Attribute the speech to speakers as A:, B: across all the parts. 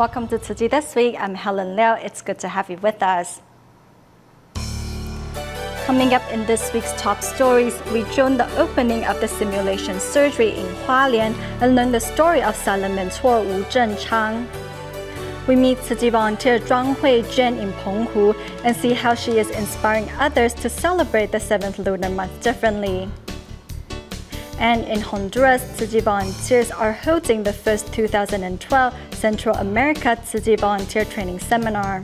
A: Welcome to Tzu Chi This Week. I'm Helen Liao. It's good to have you with us. Coming up in this week's top stories, we join the opening of the simulation surgery in Hualien and learn the story of Salamentor Wu Zhenchang. We meet Tzu Chi volunteer Zhuang Hui-Jen in Penghu and see how she is inspiring others to celebrate the 7th lunar month differently. And in Honduras, Tzu Chi volunteers are hosting the first 2012 Central America Tzu Chi Volunteer Training Seminar.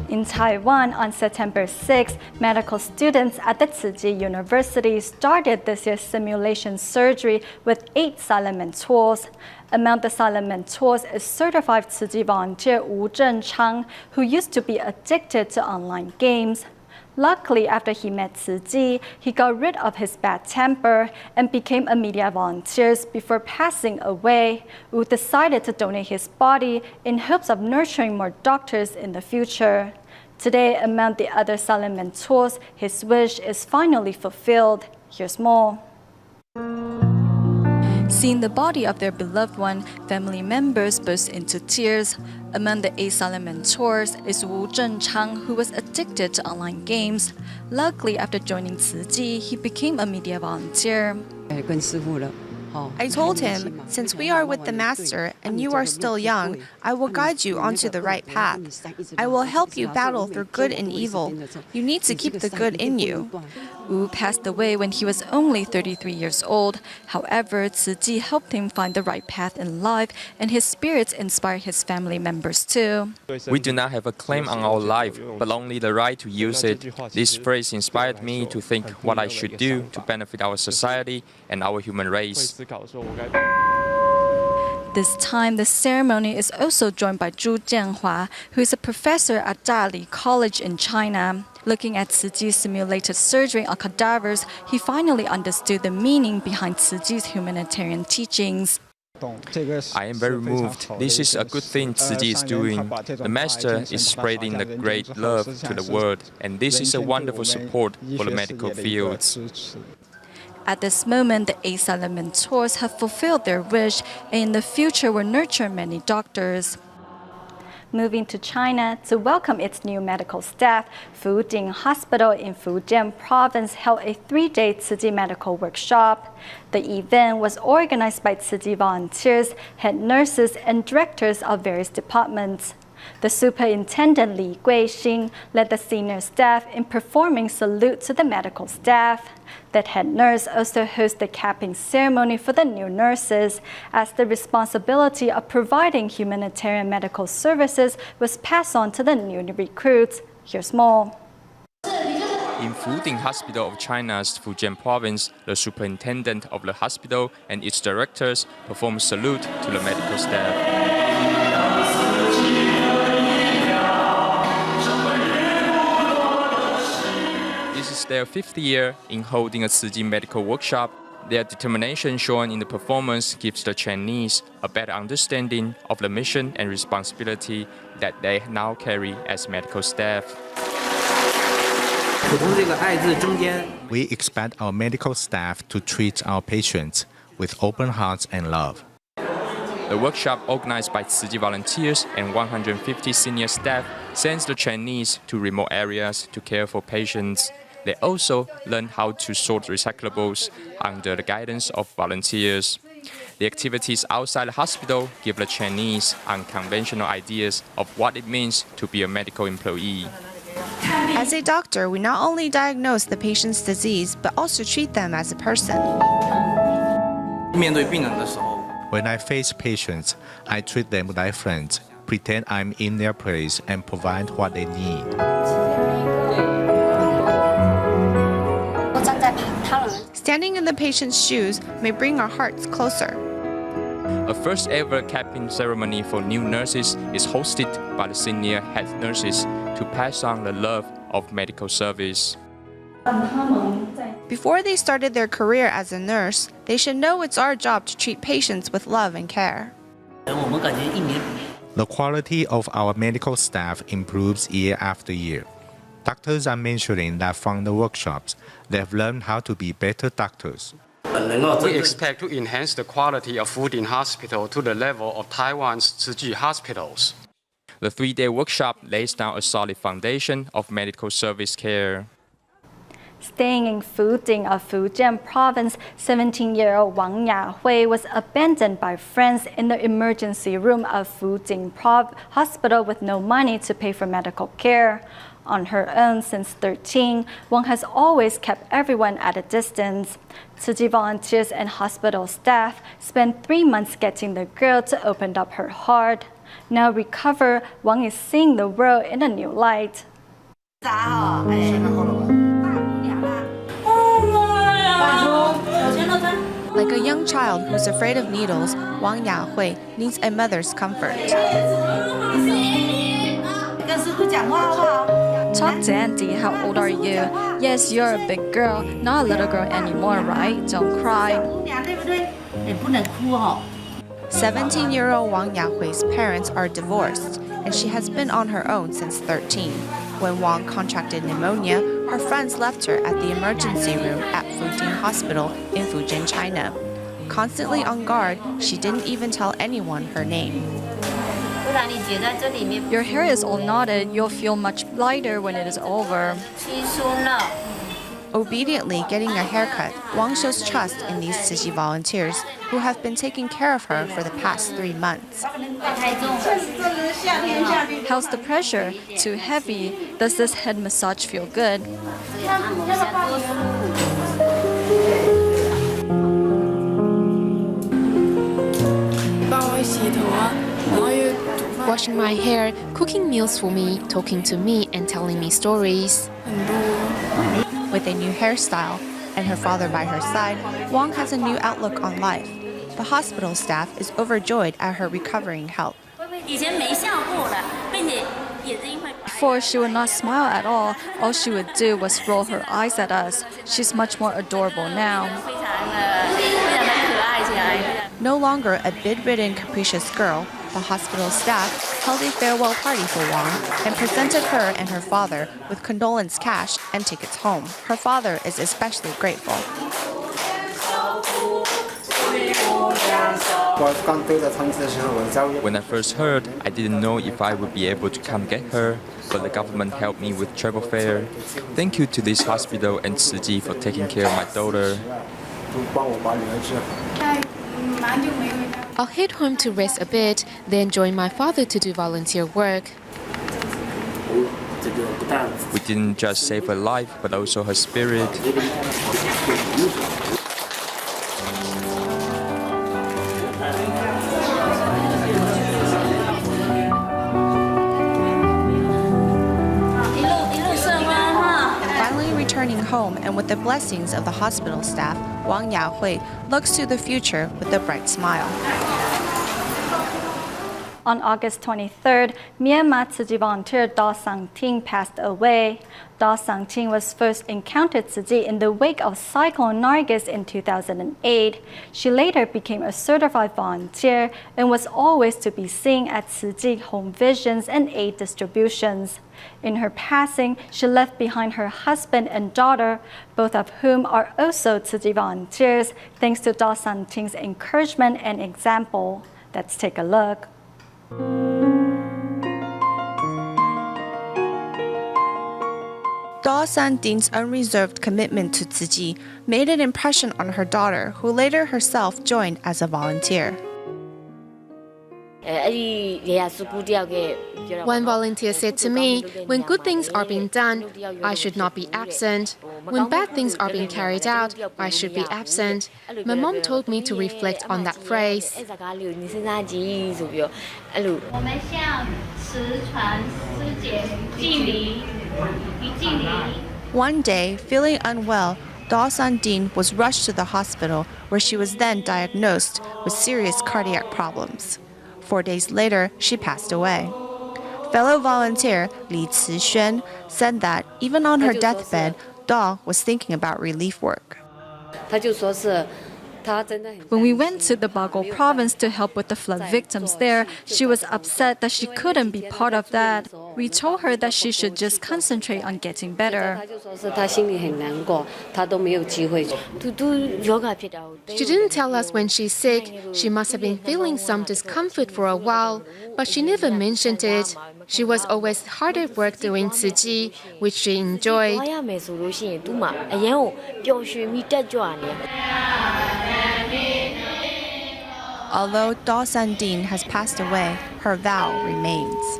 A: In Taiwan, on September 6, medical students at the Tzu Chi University started this year's simulation surgery with 8 silent tools. Among the silent tools is certified Tzu Chi volunteer Wu Zhenchang, who used to be addicted to online games. Luckily, after he met Tzu Chi, he got rid of his bad temper and became a media volunteer before passing away. Wu decided to donate his body in hopes of nurturing more doctors in the future. Today, among the other silent mentors, his wish is finally fulfilled. Here's more. Seeing the body of their beloved one, family members burst into tears. Among the 8 silent mentors is Wu Zhenchang, who was addicted to online games. Luckily, after joining Tzu Chi, he became a media volunteer.
B: I told him, since we are with the Master and you are still young, I will guide you onto the right path. I will help you battle through good and evil. You need to keep the good in you.
A: Wu passed away when he was only 33 years old. However, Tzu Chi helped him find the right path in life, and his spirits inspire his family members too.
C: We do not have a claim on our life, but only the right to use it. This phrase inspired me to think what I should do to benefit our society and our human race.
A: This time, the ceremony is also joined by Zhu Jianhua, who is a professor at Dali College in China. Looking at Tzu Chi's simulated surgery on cadavers, he finally understood the meaning behind Tzu Chi's humanitarian teachings.
C: I am very moved. This is a good thing Tzu Chi is doing. The Master is spreading the great love to the world, and this is a wonderful support for the medical fields.
A: At this moment, the 8 silent mentors have fulfilled their wish and in the future will nurture many doctors. Moving to China to welcome its new medical staff, Fuding Hospital in Fujian Province held a 3-day Tzu Chi medical workshop. The event was organized by Tzu Chi volunteers, head nurses, and directors of various departments. The superintendent Li Guixing led the senior staff in performing salute to the medical staff. The head nurse also hosted the capping ceremony for the new nurses, as the responsibility of providing humanitarian medical services was passed on to the new recruits. Here's more.
C: In Fuding Hospital of China's Fujian Province, the superintendent of the hospital and its directors performed salute to the medical staff. This is their 5th year in holding a Tzu Chi medical workshop. Their determination shown in the performance gives the Chinese a better understanding of the mission and responsibility that they now carry as medical staff.
D: We expect our medical staff to treat our patients with open hearts and love.
C: The workshop, organized by Tzu Chi volunteers and 150 senior staff, sends the Chinese to remote areas to care for patients. They also learn how to sort recyclables under the guidance of volunteers. The activities outside the hospital give the Chinese unconventional ideas of what it means to be a medical employee.
B: As a doctor, we not only diagnose the patient's disease, but also treat them as a person.
D: When I face patients, I treat them like friends, pretend I'm in their place, and provide what they need.
B: Standing in the patient's shoes may bring our hearts closer.
C: A first ever capping ceremony for new nurses is hosted by the senior head nurses to pass on the love of medical service.
B: Before they started their career as a nurse, they should know it's our job to treat patients with love and care.
D: The quality of our medical staff improves year after year. Doctors are mentioning that from the workshops, they have learned how to be better doctors.
E: We expect to enhance the quality of food in hospital to the level of Taiwan's Tzu Chi hospitals.
C: The 3-day workshop lays down a solid foundation of medical service care.
A: Staying in Fuding of Fujian province, 17-year-old Wang Yahui was abandoned by friends in the emergency room of Fuding Hospital with no money to pay for medical care. On her own since 13, Wang has always kept everyone at a distance. Tzu Chi volunteers and hospital staff spent 3 months getting the girl to open up her heart. Now recovered, Wang is seeing the world in a new light.
B: Like a young child who's afraid of needles, Wang Yahui needs a mother's comfort.
A: Talk to Auntie, how old are you? Yes, you're a big girl, not a little girl anymore, right? Don't cry.
B: 17-year-old Wang Yahui's parents are divorced, and she has been on her own since 13. When Wang contracted pneumonia, her friends left her at the emergency room at Fuding Hospital in Fujian, China. Constantly on guard, she didn't even tell anyone her name.
A: Your hair is all knotted. You'll feel much lighter when it is over.
B: Obediently getting a haircut, Wang shows trust in these Tzu Chi volunteers who have been taking care of her for the past 3 months.
A: How's the pressure? Too heavy? Does this head massage feel good?
F: Washing my hair, cooking meals for me, talking to me, and telling me stories.
B: With a new hairstyle and her father by her side, Wang has a new outlook on life. The hospital staff is overjoyed at her recovering health.
A: Before, she would not smile at all. All she would do was roll her eyes at us. She's much more adorable now.
B: No longer a bedridden, capricious girl, the hospital staff held a farewell party for Wang and presented her and her father with condolence cash and tickets home. Her father is especially grateful.
C: When I first heard, I didn't know if I would be able to come get her, but the government helped me with travel fare. Thank you to this hospital and Tzu Chi for taking care of my daughter.
F: I'll head home to rest a bit, then join my father to do volunteer work.
C: We didn't just save her life, but also her spirit.
B: Finally returning home and with the blessings of the hospital staff, Wang Yahui looks to the future with a bright smile.
A: On August 23rd, Myanmar Tzu Chi volunteer Da Sang-ting passed away. Da Sang-ting was first encountered Tzu Chi in the wake of Cyclone Nargis in 2008. She later became a certified volunteer and was always to be seen at Tzu Chi home visits and aid distributions. In her passing, she left behind her husband and daughter, both of whom are also Tzu Chi volunteers, thanks to Da Sang-ting's encouragement and example. Let's take a look.
B: Da Sang-ting's unreserved commitment to Tzu Chi made an impression on her daughter, who later herself joined as a volunteer.
F: One volunteer said to me, when good things are being done, I should not be absent. When bad things are being carried out, I should be absent. My mom told me to reflect on that phrase.
B: One day, feeling unwell, Da Sang-ting was rushed to the hospital, where she was then diagnosed with serious cardiac problems. 4 days later, she passed away. Fellow volunteer Li Cixuan said that even on her deathbed, Da was thinking about relief work.
A: When we went to the Bago province to help with the flood victims there, she was upset that she couldn't be part of that. We told her that she should just concentrate on getting better.
F: She didn't tell us when she's sick. She must have been feeling some discomfort for a while, but she never mentioned it. She was always hard at work doing Tzu Chi, which she enjoyed.
B: Although Da Sandin has passed away, her vow remains.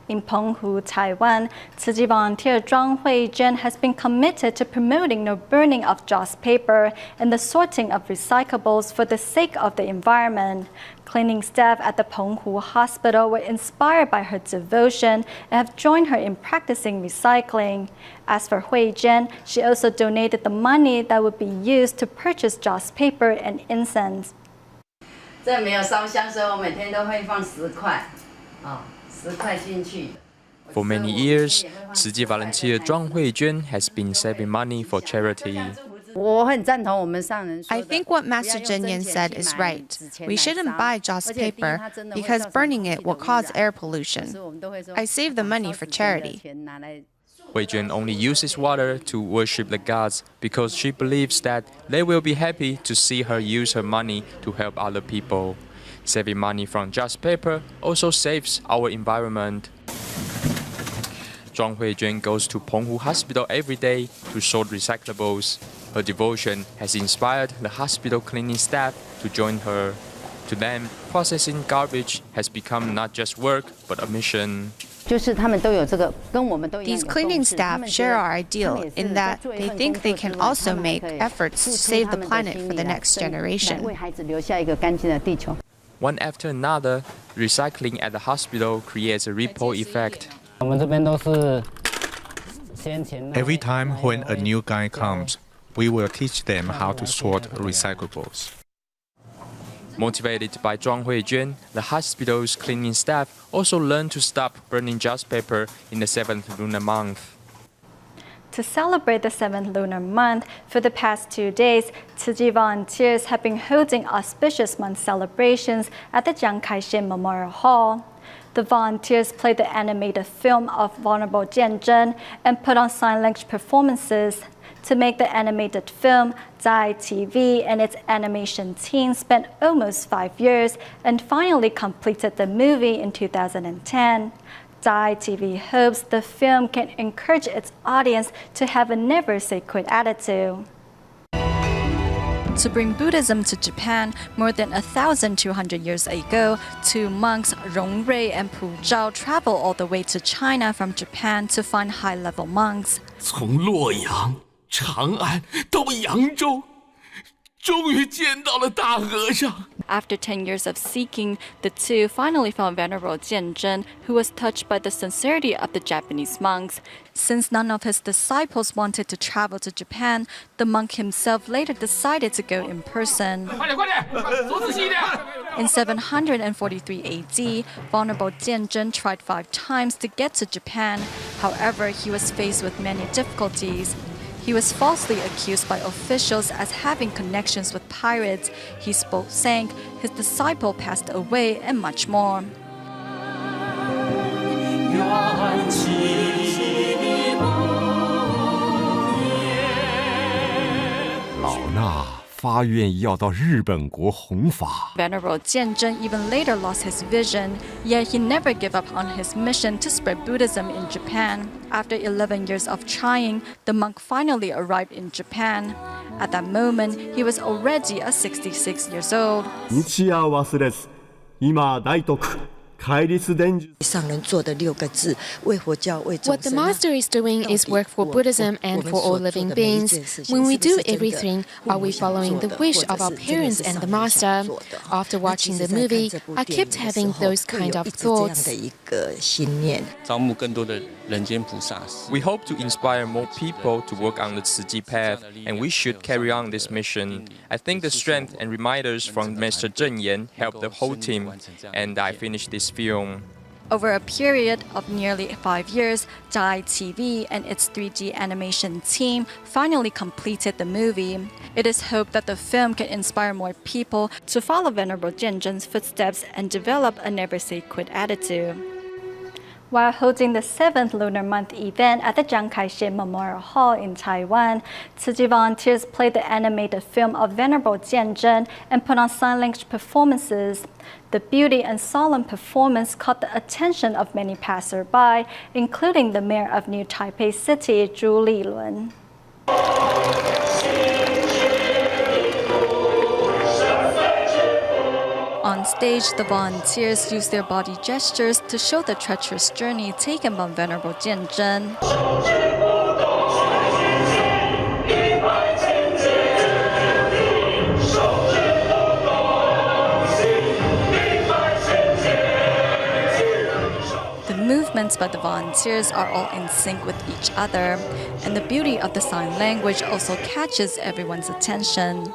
A: In Penghu, Taiwan, Tzu Chi volunteer Zhang Huizhen has been committed to promoting no burning of joss paper and the sorting of recyclables for the sake of the environment. Cleaning staff at the Penghu hospital were inspired by her devotion and have joined her in practicing recycling. As for Huizhen, she also donated the money that would be used to purchase joss paper and incense.
G: 这没有烧香，所以我每天都会放10块，10块进去。
C: For many years, Tzu Chi volunteer Zhuang Huizhen has been saving money for charity.
B: I think what Master Zhenyan said is right. We shouldn't buy joss paper because burning it will cause air pollution. I save the money for charity.
C: Huizhen only uses water to worship the gods because she believes that they will be happy to see her use her money to help other people. Saving money from joss paper also saves our environment. Zhuang Huizhen goes to Penghu Hospital every day to sort recyclables. Her devotion has inspired the hospital cleaning staff to join her. To them, processing garbage has become not just work, but a mission.
B: These cleaning staff share our ideal in that they think they can also make efforts to save the planet for the next generation.
C: One after another, recycling at the hospital creates a ripple effect.
D: Every time when a new guy comes, we will teach them how to sort recyclables.
C: Motivated by Zhuang Huizhen, the hospital's cleaning staff also learned to stop burning joss paper in the 7th lunar month.
A: To celebrate the 7th lunar month, for the past 2 days, Tzu Chi volunteers have been holding auspicious month celebrations at the Chiang Kai-shek Memorial Hall. The volunteers played the animated film of Vulnerable Jianzhen and put on sign language performances. To make the animated film, Dai TV and its animation team spent almost 5 years and finally completed the movie in 2010. Dai TV hopes the film can encourage its audience to have a never say quit attitude. To bring Buddhism to Japan more than 1,200 years ago, two monks, Rong Rui and Pu Zhao, traveled all the way to China from Japan to find high-level monks.
H: 从洛阳、长安到扬州，终于见到了大和尚。
A: After 10 years of seeking, the two finally found Venerable Jianzhen, who was touched by the sincerity of the Japanese monks. Since none of his disciples wanted to travel to Japan, the monk himself later decided to go in person. In 743 AD, Venerable Jianzhen tried 5 times to get to Japan. However, he was faced with many difficulties. He was falsely accused by officials as having connections with pirates. His boat sank, his disciple passed away, and much more.
H: 老衲发愿要到日本国弘法。
A: Venerable Jianzhen even later lost his vision, yet he never gave up on his mission to spread Buddhism in Japan. After 11 years of trying, the monk finally arrived in Japan. At that moment, he was already 66 years old.
I: 日夜忘れず、今大徳
F: What the master is doing is work for Buddhism and for all living beings. When we do everything, are we following the wish of our parents and the master? After watching the movie, I kept having those kind of thoughts.
C: We hope to inspire more people to work on the Tzu Chi path, and we should carry on this mission. I think the strength and reminders from Mr. Zheng Yan helped the whole team, and I finished this film.
A: Over a period of nearly 5 years, Dai TV and its 3D animation team finally completed the movie. It is hoped that the film can inspire more people to follow Venerable Jianzhen's footsteps and develop a never say quit attitude. While holding the 7th Lunar Month event at the Chiang Kai-shek Memorial Hall in Taiwan, Tzu Chi volunteers played the animated film of Venerable Jianzhen and put on sign language performances. The beauty and solemn performance caught the attention of many passersby, including the mayor of New Taipei City, Zhu Lilun. On stage, the volunteers used their body gestures to show the treacherous journey taken by Venerable Jianzhen. The movements by the volunteers are all in sync with each other, and the beauty of the sign language also catches everyone's attention.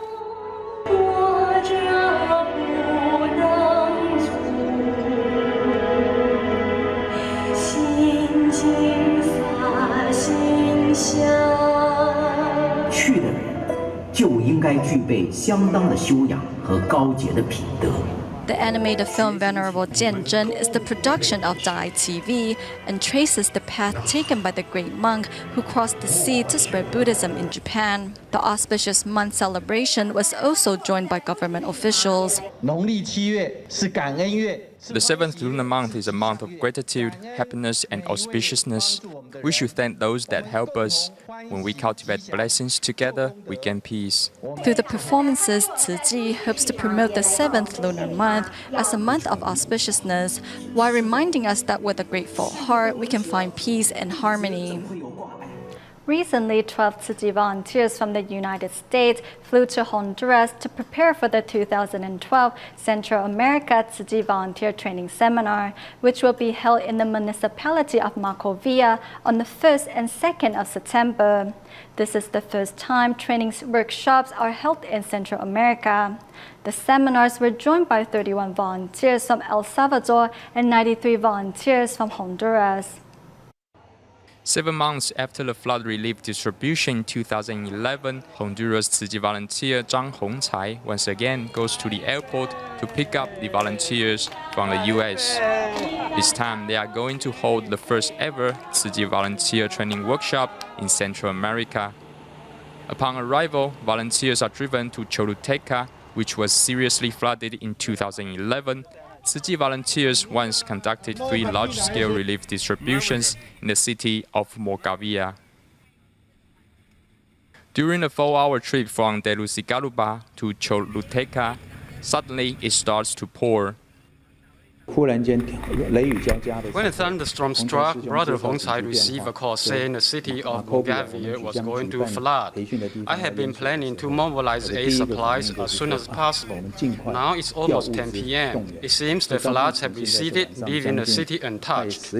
A: The animated film Venerable Jianzhen is the production of Dai TV and traces the path taken by the great monk who crossed the sea to spread Buddhism in Japan. The auspicious month celebration was also joined by government officials.
C: The 7th lunar month is a month of gratitude, happiness, and auspiciousness. We should thank those that help us. When we cultivate blessings together, we gain peace.
A: Through the performances, Tzu Chi hopes to promote the 7th lunar month as a month of auspiciousness, while reminding us that with a grateful heart, we can find peace and harmony. Recently, 12 Tzu Chi volunteers from the United States flew to Honduras to prepare for the 2012 Central America Tzu Chi Volunteer Training Seminar, which will be held in the municipality of Macovia on the 1st and 2nd of September. This is the first time training workshops are held in Central America. The seminars were joined by 31 volunteers from El Salvador and 93 volunteers from Honduras.
C: 7 months after the flood relief distribution in 2011, Honduras Tzu Chi volunteer Zhang Hongcai once again goes to the airport to pick up the volunteers from the U.S. This time, they are going to hold the first ever Tzu Chi volunteer training workshop in Central America. Upon arrival, volunteers are driven to Choluteca, which was seriously flooded in 2011. Tzu Chi volunteers once conducted 3 large-scale relief distributions in the city of Morgavia. During a 4-hour trip from Tegucigalpa to Choluteca, suddenly it starts to pour.
E: When a thunderstorm struck, Brother Hongcai received a call saying the city of Morgavia was going to flood. I had been planning to mobilize aid supplies as soon as possible. Now it's almost 10 p.m. It seems the floods have receded, leaving the city untouched.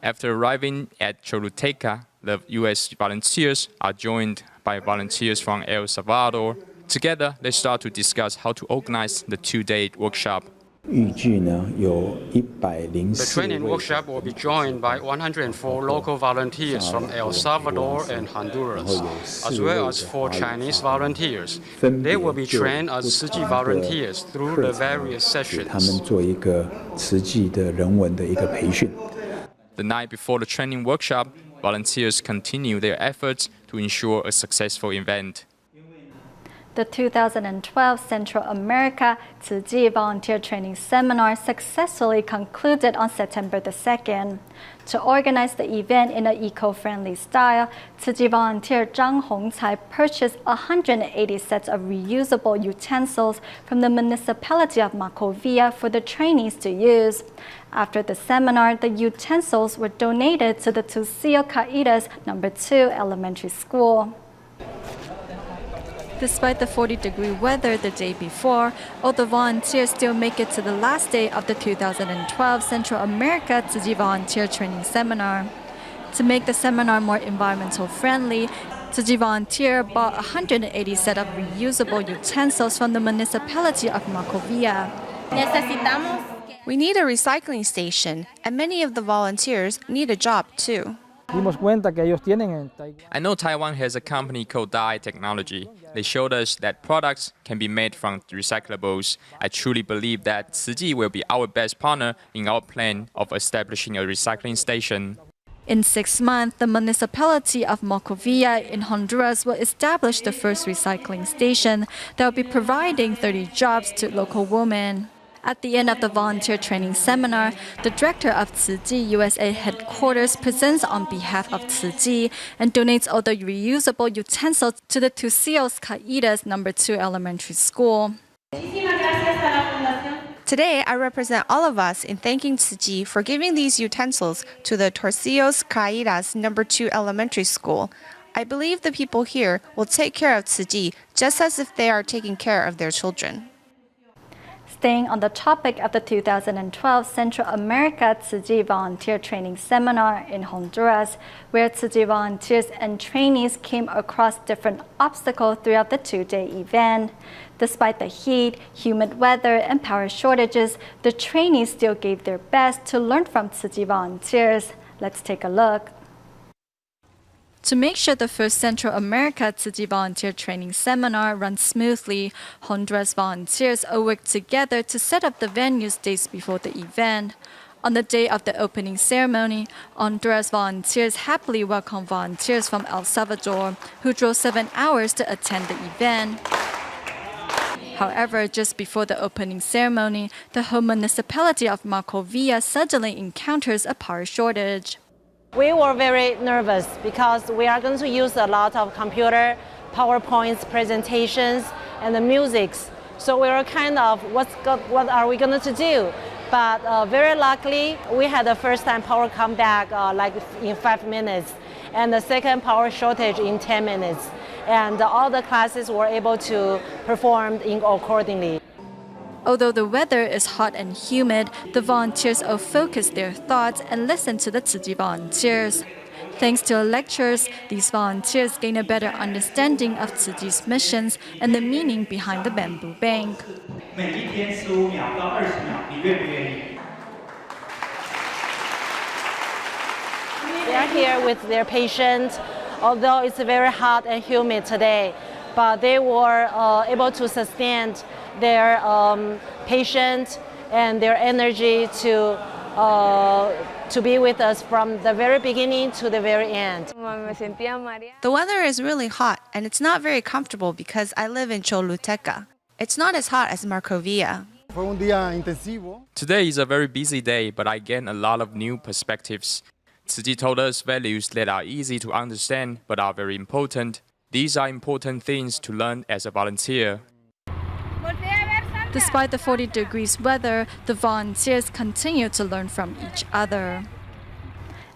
C: After arriving at Choluteca, the U.S. volunteers are joined by volunteers from El Salvador. Together, they start to discuss how to organize the 2-day workshop.
E: The training workshop will be joined by 104 local volunteers from El Salvador and Honduras, as well as 4 Chinese volunteers. They will be trained as Tzu Chi volunteers through the various sessions.
C: The night before the training workshop, volunteers continue their efforts to ensure a successful event.
A: The 2012 Central America Tzu Chi Volunteer Training Seminar successfully concluded on September the 2nd. To organize the event in an eco-friendly style, Tzu Chi volunteer Zhang Hongcai purchased 180 sets of reusable utensils from the municipality of Macovia for the trainees to use. After the seminar, the utensils were donated to the Tzu Chi This No. 2 elementary school. Despite the 40-degree weather the day before, all the volunteers still make it to the last day of the 2012 Central America Tzu Chi Volunteer Training Seminar. To make the seminar more environmental friendly, Tzu Chi volunteer bought 180 sets of reusable utensils from the municipality of Macovia.
B: We need a recycling station, and many of the volunteers need a job too.
C: I know Taiwan has a company called Dye Technology. They showed us that products can be made from recyclables. I truly believe that Tzu Chi will be our best partner in our plan of establishing a recycling station.
A: In 6 months, the municipality of Macovia in Honduras will establish the first recycling station that will be providing 30 jobs to local women. At the end of the volunteer training seminar, the director of Tzu Chi USA headquarters presents on behalf of Tzu Chi and donates all the reusable utensils to the Tzu Chi This No. 2 elementary school.
B: Today, I represent all of us in thanking Tzu Chi for giving these utensils to the Torcillos Caídas No. 2 elementary school. I believe the people here will take care of Tzu Chi just as if they are taking care of their children.
A: Staying on the topic of the 2012 Central America Tzu Chi Volunteer Training Seminar in Honduras, where Tzu Chi volunteers and trainees came across different obstacles throughout the two-day event. Despite the heat, humid weather, and power shortages, the trainees still gave their best to learn from Tzu Chi volunteers. Let's take a look. To make sure the first Central America Tzu Chi Volunteer Training Seminar runs smoothly, Honduras volunteers all worked together to set up the venues days before the event. On the day of the opening ceremony, Honduras volunteers happily welcomed volunteers from El Salvador, who drove 7 hours to attend the event. However, just before the opening ceremony, the whole municipality of Macovia suddenly encounters a power shortage.
I: We were very nervous because we are going to use a lot of computer, PowerPoints, presentations, and the musics. So we were kind of, what are we going to do? But very luckily, we had the first time power come back like in 5 minutes, and the second power shortage in 10 minutes. And all the classes were able to perform accordingly.
A: Although the weather is hot and humid, the volunteers all focus their thoughts and listen to the Tzu Chi volunteers. Thanks to lectures, these volunteers gain a better understanding of Tzu Chi's missions and the meaning behind the bamboo bank.
I: They are here with their patients, although it's very hot and humid today, but they were able to sustain their patience and their energy to be with us from the very beginning to the very end.
B: The weather is really hot, and it's not very comfortable because I live in Choluteca. It's not as hot as Marcovia.
C: Today is a very busy day, but I gain a lot of new perspectives. Tzu Chi told us values that are easy to understand but are very important. These are important things to learn as a volunteer.
A: Despite the 40 degrees weather, the volunteers continue to learn from each other.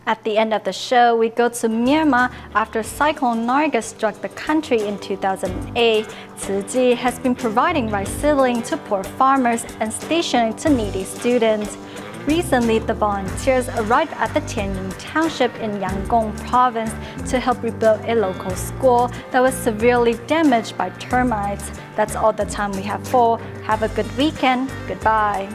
A: At the end of the show, we go to Myanmar after Cyclone Nargis struck the country in 2008. Tzu Chi has been providing rice seedling to poor farmers and stationing to needy students. Recently, the volunteers arrived at the Tianying Township in Yangon province to help rebuild a local school that was severely damaged by termites. That's all the time we have for. Have a good weekend. Goodbye.